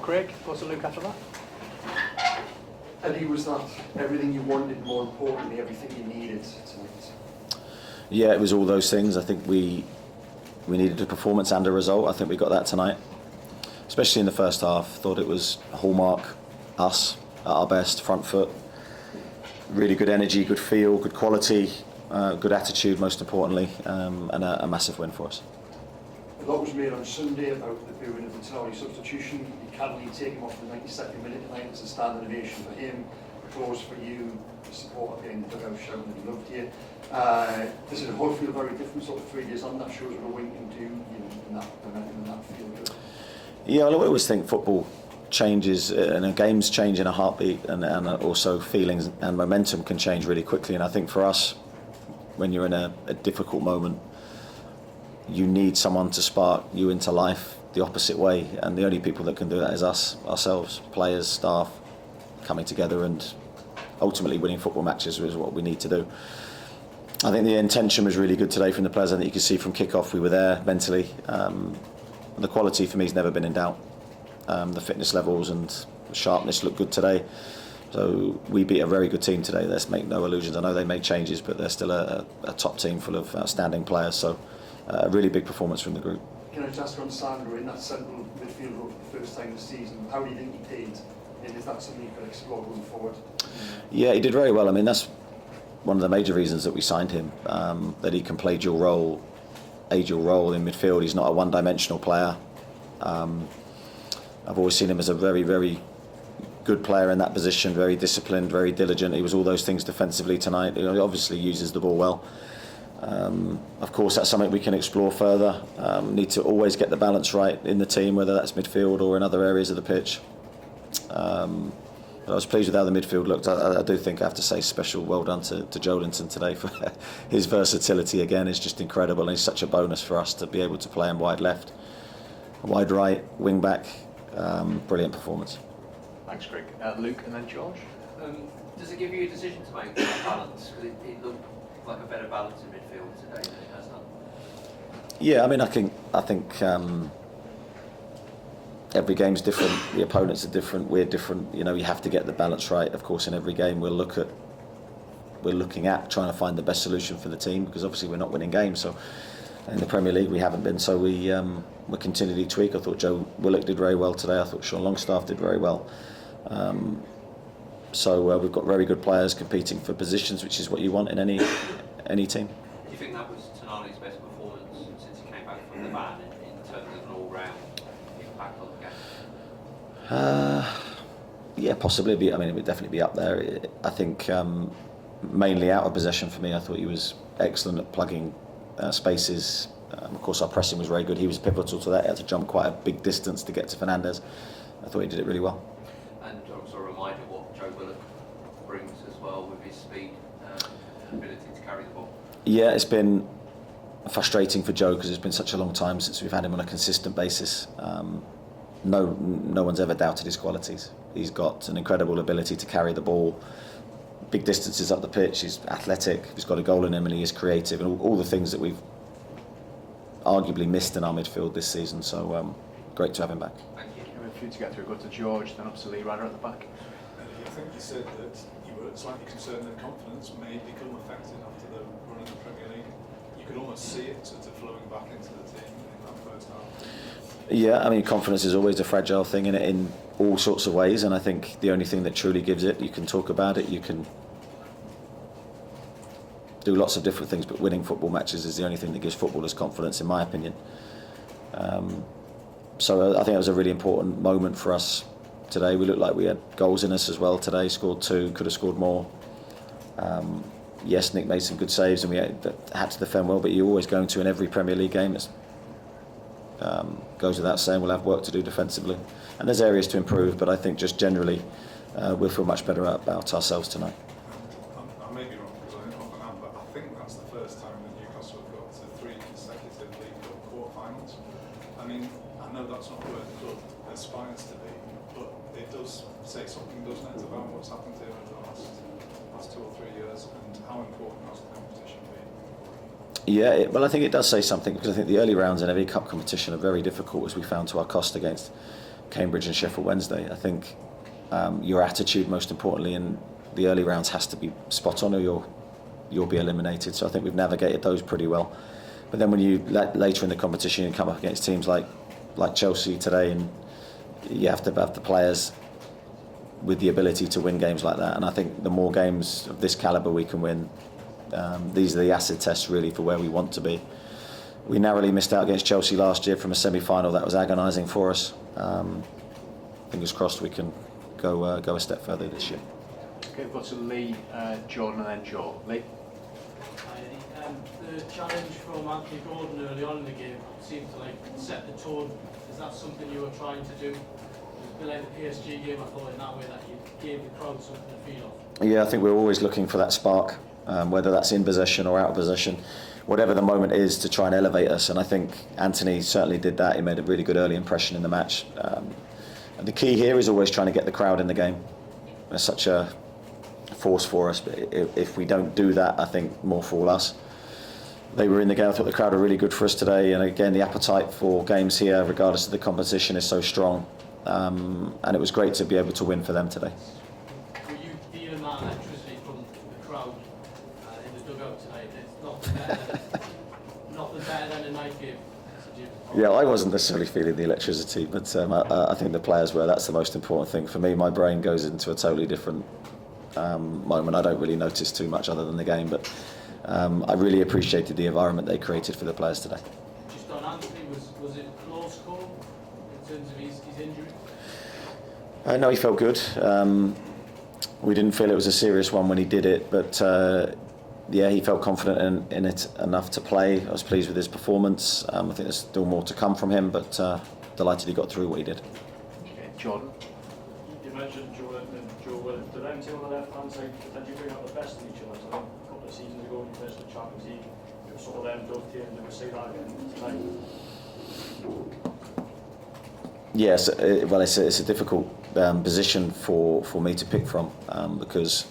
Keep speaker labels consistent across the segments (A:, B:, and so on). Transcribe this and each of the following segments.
A: Craig, thoughts on Luke after that?
B: Eddie, was that everything you wanted, more importantly, everything you needed tonight?
C: Yeah, it was all those things. I think we needed a performance and a result. I think we got that tonight, especially in the first half. Thought it was hallmark, us at our best, front foot, really good energy, good feel, good quality, good attitude most importantly, and a massive win for us.
B: A lot was made on Sunday about the booing of the Tonali substitution. You can't really take him off the 92nd minute tonight. It's a standing ovation for him, applause for you, the supporter being the dugout shouting that he loved you. Does it all feel very different sort of 3 days on? That shows what a win can do, in that momentum and that feel good.
C: Yeah, well, I always think football changes and games change in a heartbeat, and also feelings and momentum can change really quickly. And I think for us, when you're in a difficult moment, you need someone to spark you into life the opposite way, and the only people that can do that is us, ourselves, players, staff, coming together and ultimately winning football matches is what we need to do. I think the intention was really good today from the players. I think you could see from kick-off we were there mentally. The quality for me has never been in doubt. The fitness levels and sharpness look good today. So we beat a very good team today. Let's make no illusions. I know they made changes, but they're still a top team full of outstanding players. So a really big performance from the group.
B: Can I just ask on Sandro in that central midfield role for the first time this season? How do you think he did? And is that something you could explore going forward?
C: Yeah, he did very well. I mean, that's one of the major reasons that we signed him, that he can play a dual role in midfield. He's not a one-dimensional player. I've always seen him as a very, very good player in that position, very disciplined, very diligent. He was all those things defensively tonight. He obviously uses the ball well. Of course, that's something we can explore further. Need to always get the balance right in the team, whether that's midfield or in other areas of the pitch. But I was pleased with how the midfield looked. I do think I have to say special well done to Joelinton today for his versatility again. It's just incredible, and it's such a bonus for us to be able to play him wide left, wide right, wing back. Brilliant performance.
A: Thanks, Craig. Luke and then George.
D: Does it give you a decision to make that balance? Because it looked like a better balance in midfield today than it has done.
C: Yeah, I mean, I think every game's different. The opponents are different. We're different. You have to get the balance right. Of course, in every game we're looking at trying to find the best solution for the team, because obviously we're not winning games. So in the Premier League we haven't been. So we continually tweak. I thought Joe Willock did very well today. I thought Sean Longstaff did very well. So we've got very good players competing for positions, which is what you want in any team.
D: Do you think that was Tonali's best performance since he came back from the ban in terms of an all-round impact on the game?
C: Yeah, possibly. It would definitely be up there. I think mainly out of possession for me. I thought he was excellent at plugging spaces. Of course, our pressing was very good. He was pivotal to that. He had to jump quite a big distance to get to Fernandes. I thought he did it really well.
D: And also a reminder what Joe Willock brings as well with his speed and ability to carry the ball.
C: Yeah, it's been frustrating for Joe because it's been such a long time since we've had him on a consistent basis. No one's ever doubted his qualities. He's got an incredible ability to carry the ball, big distances up the pitch. He's athletic. He's got a goal in him, and he is creative, and all the things that we've arguably missed in our midfield this season. So great to have him back.
D: Thank you.
A: We have a few to get through. Go to George, then up to Lee Ryder at the back.
E: I think you said that you were slightly concerned that confidence may become affected after the run in the Premier League. You could almost see it sort of flowing back into the team in that first half.
C: Yeah, confidence is always a fragile thing in all sorts of ways, and I think the only thing that truly gives it, you can talk about it, you can do lots of different things, but winning football matches is the only thing that gives footballers confidence, in my opinion. So I think it was a really important moment for us today. We looked like we had goals in us as well today, scored 2, could have scored more. Yes, Nick made some good saves and we had to defend well, but you're always going to in every Premier League game. It goes without saying we'll have work to do defensively. And there's areas to improve, but I think just generally we'll feel much better about ourselves tonight.
E: I may be wrong because I don't know, but I think that's the first time that Newcastle have got to 3 consecutive League Cup quarterfinals. I know that's not where the club aspires to be, but it does say something, doesn't it, about what's happened here over the last 2 or 3 years, and how important has the competition been?
C: Yeah, well, I think it does say something, because I think the early rounds in every cup competition are very difficult, as we found to our cost against Cambridge and Sheffield Wednesday. I think your attitude, most importantly, in the early rounds has to be spot on, or you'll be eliminated. So I think we've navigated those pretty well. But then when you later in the competition, you come up against teams like Chelsea today, and you have to have the players with the ability to win games like that. And I think the more games of this calibre we can win, these are the acid tests really for where we want to be. We narrowly missed out against Chelsea last year from a semi-final. That was agonising for us. Fingers crossed we can go a step further this year.
A: Okay, we've got to Lee, Jordan and then Joe. Lee?
F: The challenge from Anthony Gordon early on in the game seemed to set the tone. Is that something you were trying to do? It was like the PSG game, I thought, in that way, that you gave the crowd something to feed off.
C: Yeah, I think we're always looking for that spark, whether that's in possession or out of possession, whatever the moment is, to try and elevate us. And I think Anthony certainly did that. He made a really good early impression in the match. And the key here is always trying to get the crowd in the game. It's such a force for us, but if we don't do that, I think more for us. They were in the game. I thought the crowd were really good for us today, and again the appetite for games here, regardless of the competition, is so strong, and it was great to be able to win for them today.
F: Were you feeling that electricity from the crowd in the dugout tonight? It's nothing better than a night game.
C: Yeah, I wasn't necessarily feeling the electricity, but I think the players were. That's the most important thing for me. My brain goes into a totally different moment. I don't really notice too much other than the game, but I really appreciated the environment they created for the players today.
F: Just on Anthony, was it a close call in terms of his injury?
C: No, he felt good. We didn't feel it was a serious one when he did it, but yeah, he felt confident in it enough to play. I was pleased with his performance. I think there's still more to come from him, but delighted he got through what he did.
A: Okay, Jordan?
G: You mentioned Joe and Joe Williams. Do them two on the left-hand side potentially bring out the best in each other? So I think a couple of seasons ago when you finished the Champions League, it was sort of them dovetailing. Did we see that again tonight?
C: Yes, well, it's a difficult position for me to pick from because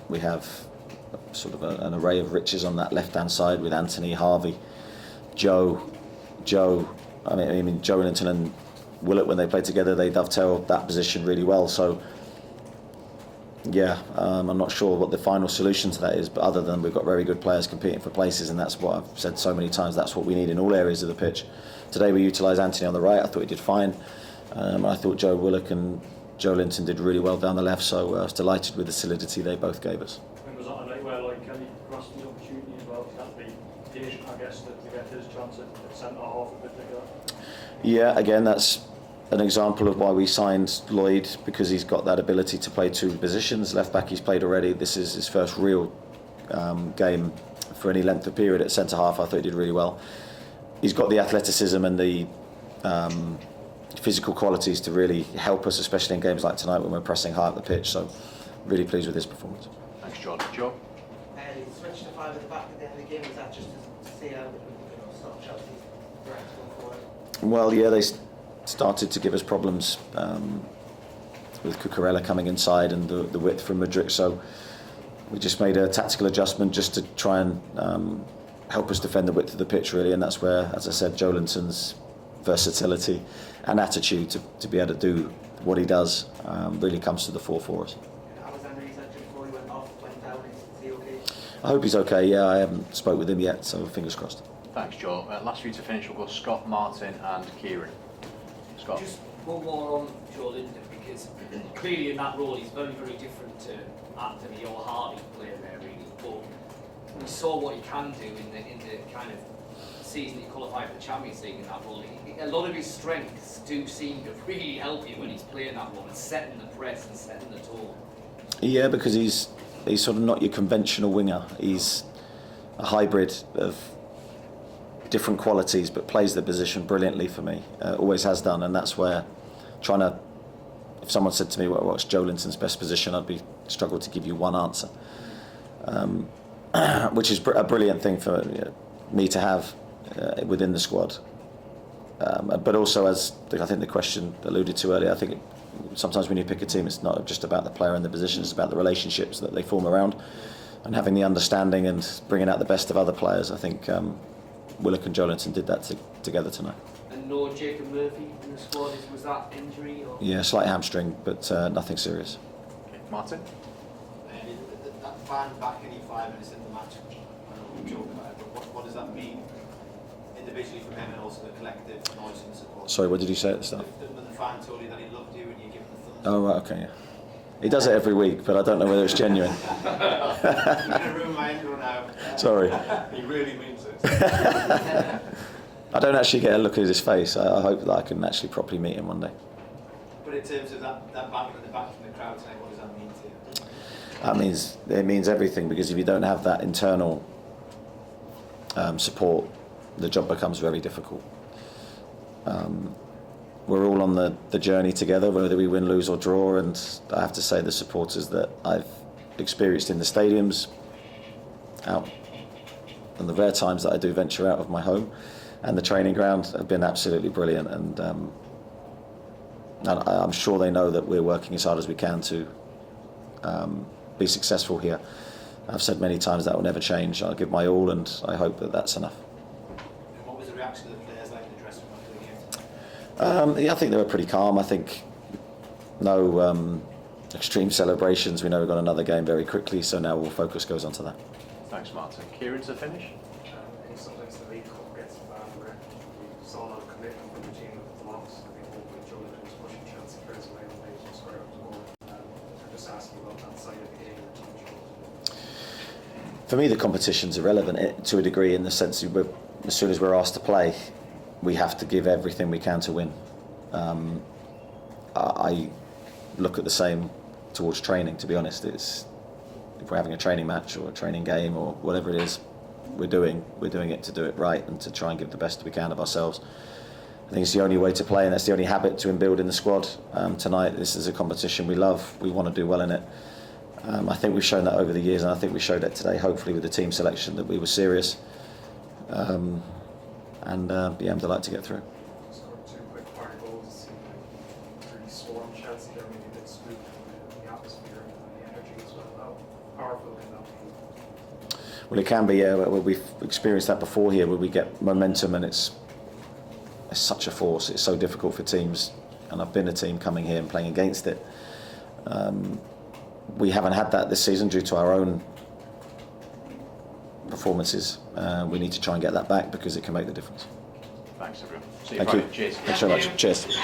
C: we have sort of an array of riches on that left-hand side with Anthony, Harvey, Joe. I mean, Joe Linton and Willett, when they play together, they dovetail that position really well. So, yeah, I'm not sure what the final solution to that is, but other than we've got very good players competing for places, and that's what I've said so many times, that's what we need in all areas of the pitch. Today we utilised Anthony on the right. I thought he did fine. I thought Joe Willett and Joe Linton did really well down the left, so I was delighted with the solidity they both gave us.
G: And was that a night where Kelly grasped the opportunity as well? He had to be patient, I guess, to get his chance at centre half a bit bigger?
C: Yeah, again, that's an example of why we signed Lloyd, because he's got that ability to play two positions. Left back he's played already. This is his first real game for any length of period at centre half. I thought he did really well. He's got the athleticism and the physical qualities to really help us, especially in games like tonight when we're pressing high up the pitch. So, really pleased with his performance.
A: Thanks, Jordan. Joe?
H: He switched to 5 at the back at the end of the game. Was that just to see how stop Chelsea's threats going forward?
C: Well, yeah, they started to give us problems with Cucurella coming inside and the width from Mudryk. So we just made a tactical adjustment just to try and help us defend the width of the pitch, really. And that's where, as I said, Joe Linton's versatility and attitude to be able to do what he does really comes to the fore for us.
H: How was Henry's injury before he went down? Is he okay?
C: I hope he's okay. Yeah, I haven't spoke with him yet, so fingers crossed.
A: Thanks, Joe. Last three to finish, we'll go Scott, Martin and Kieran. Scott?
I: Just one more on Joe Linton, because clearly in that role he's very, very different to Anthony or Harvey playing there, really. But we saw what he can do in the kind of season he qualified for the Champions League in that role. A lot of his strengths do seem to really help him when he's playing that role and setting the press and setting the tone.
C: Yeah, because he's sort of not your conventional winger. He's a hybrid of different qualities, but plays the position brilliantly for me. Always has done, and that's where if someone said to me, what's Joe Linton's best position, I'd be struggle to give you one answer, which is a brilliant thing for me to have within the squad. But also, as I think the question alluded to earlier, I think sometimes when you pick a team, it's not just about the player and the position, it's about the relationships that they form around and having the understanding and bringing out the best of other players. I think Willock and Joe Linton did that together tonight.
I: And no Jacob Murphy in the squad. Was that injury or?
C: Yeah, slight hamstring, but nothing serious.
A: Okay. Martin?
J: That ban back any 5 minutes in the match, I know we joke about it, but what does that mean individually for him and also the collective noise and support?
C: Sorry, what did you say at the start?
J: The fan told you that he loved you and you give him the thumbs
C: Oh, right, okay, yeah. He does it every week, but I don't know whether it's genuine.
J: I'm going to ruin my intro now.
C: Sorry.
E: He really means it.
C: I don't actually get a look at his face. I hope that I can actually properly meet him one day.
J: But in terms of that banter at the back from the crowd tonight, what does that mean to you?
C: It means everything, because if you don't have that internal support, the job becomes very difficult. We're all on the journey together, whether we win, lose or draw, and I have to say the supporters that I've experienced in the stadiums, out and the rare times that I do venture out of my home and the training ground, have been absolutely brilliant, and I'm sure they know that we're working as hard as we can to be successful here. I've said many times that will never change. I'll give my all, and I hope that that's enough.
J: And what was the reaction of the players like in the dressing room after the game?
C: Yeah, I think they were pretty calm. I think no extreme celebrations. We know we've got another game very quickly, so now all focus goes on to that.
A: Thanks, Martin. Kieran to finish?
K: Sometimes the League Cup gets a bad rep. We saw a lot of commitment from the team with the loss. I think hopefully Jonathan was pushing Chelsea players away when they just square up to goal. I'm just asking about that side of the game the team shows.
C: For me, the competition's irrelevant to a degree, in the sense that as soon as we're asked to play, we have to give everything we can to win. I look at the same towards training, to be honest. If we're having a training match or a training game or whatever it is we're doing it to do it right and to try and give the best we can of ourselves. I think it's the only way to play, and that's the only habit to build in the squad. Tonight, this is a competition we love. We want to do well in it. I think we've shown that over the years, and I think we showed it today, hopefully with the team selection, that we were serious. I'm delighted to get through.
K: Scored 2 quick fire goals. It seemed like really swarmed Chelsea there, maybe a bit spooked from the atmosphere and the energy as well. How powerful can that be?
C: Well, it can be, yeah. We've experienced that before here, where we get momentum and it's such a force. It's so difficult for teams, and I've been a team coming here and playing against it. We haven't had that this season due to our own performances. We need to try and get that back, because it can make the difference.
A: Thanks, everyone. See you
C: Thank
A: Friday.
C: you.
A: Cheers.
C: Thanks very much. Cheers.